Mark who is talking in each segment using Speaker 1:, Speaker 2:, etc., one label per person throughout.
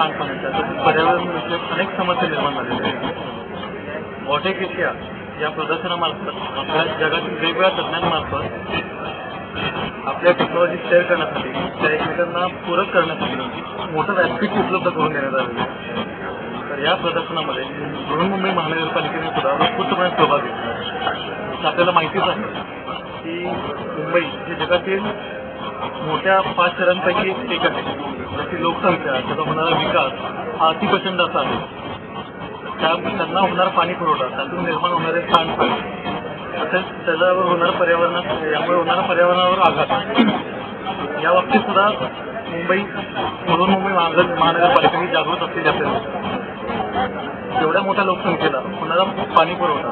Speaker 1: सांडपाण्याच्या तसेच पर्यावरणविषयक अनेक समस्या निर्माण झालेल्या आहेत। वॉटेक एशिया या प्रदर्शनामार्फत आपल्या जगातील वेगवेगळ्या तज्ञांमार्फत आपल्या टेक्नॉलॉजी शेअर करण्यासाठी त्या एकमेकांना पूरक करण्यासाठी मोठं व्यासपीठ उपलब्ध करून देण्यात आलेलं आहे। तर या प्रदर्शनामध्ये बृहन्मुंबई महानगरपालिकेने सुद्धा उत्स्फूर्तपणे सहभाग घेतला। आपल्याला माहितीच आहे की मुंबई ही जगातील मोठ्या 5 शहरांपैकी एक आहे। त्याची लोकसंख्या, त्याचा होणारा विकास हा अतिप्रचंड असा आहे। त्यांना होणारा पाणी पुरवठा, त्यातून निर्माण होणारे सांडपाणी, तसेच त्याच्यावर होणारा यामुळे होणारा पर्यावरणावर आघात, या बाबतीत सुद्धा बृहन्मुंबई महानगरपालिका ही जागृत असलेली असेल। एवढ्या मोठ्या लोकसंख्येला होणारा पाणी पुरवठा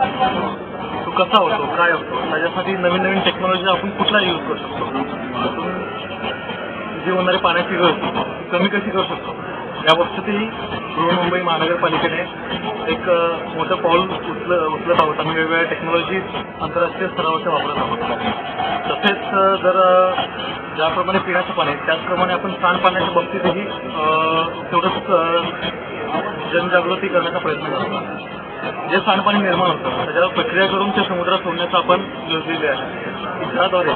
Speaker 1: तो कसा होतो, काय होतो, त्याच्यासाठी नवीन नवीन टेक्नॉलॉजी आपण कुठला यूज करू शकतो, जी होणारी पाण्याची गरज कमी कशी करू शकतो, या बाबतीतही बृहन्मुंबई महानगरपालिकेने एक मोठं पाऊल उचलत आहोत आणि वेगवेगळ्या टेक्नॉलॉजी आंतरराष्ट्रीय स्तरावरच्या वापरत आहोत। तसेच जर ज्याप्रमाणे पिण्याचं पाणी त्याचप्रमाणे आपण सांडपाण्याच्या बाबतीतही तेवढंच जनजागृती करण्याचा प्रयत्न करतो। जे सांडपाणी निर्माण होतं त्याच्यावर प्रक्रिया करून ते समुद्रात सोडण्याचं आपण योजलेले आहे। ज्याद्वारे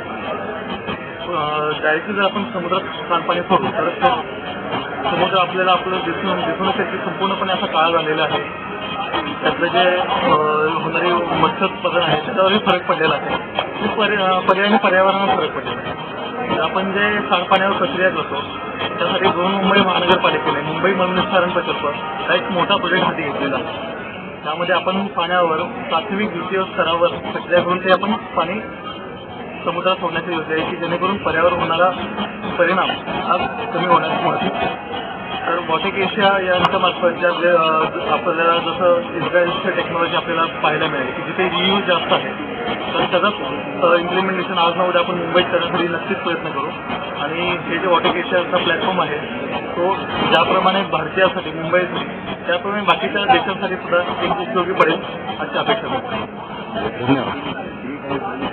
Speaker 1: डायरेक्टली जर आपण समुद्रात सांडपाणी सोडू तर समुद्र आपल्याला आपलं दिसून येते की संपूर्णपणे असा काळा झालेला आहे। त्यातलं जे होणारी मत्स्योत्पादन आहे त्याच्यावरही फरक पडलेला आहे। पर्यायाने पर्यावरणावर फरक पडलेला आहे। आपण जे सांडपाण्यावर प्रक्रिया करतो त्यासाठी बृहन्मुंबई महानगरपालिकेने मुंबई मलनिस्सारण प्रकल्प हा एक मोठा प्रोजेक्ट हाती घेतलेला आहे। त्यामध्ये आपण पाण्यावर प्राथमिक द्वितीय स्तरावर प्रक्रिया करून ते आपण पाणी समुद्रात सोडण्याची योजना आहे की जेणेकरून पर्यावरण होणारा परिणाम हा कमी होण्यास मदत होते। तर वॉटेक एशिया यांच्या मार्फत ज्या आपल्याला जसं इस्रायलची टेक्नॉलॉजी आपल्याला पाहायला मिळेल की जिथे रियूज जास्त आहे, तर त्याचाच इम्प्लिमेंटेशन आज ना उद्या आपण मुंबईत करण्यासाठी नक्कीच प्रयत्न करू। आणि हे जे वॉटेक एशियाचा प्लॅटफॉर्म आहे तो ज्याप्रमाणे भारतीयासाठी मुंबईसाठी त्याप्रमाणे बाकीच्या देशांसाठी सुद्धा एक उपयोगी पडेल अशी अपेक्षा करतो।
Speaker 2: धन्यवाद।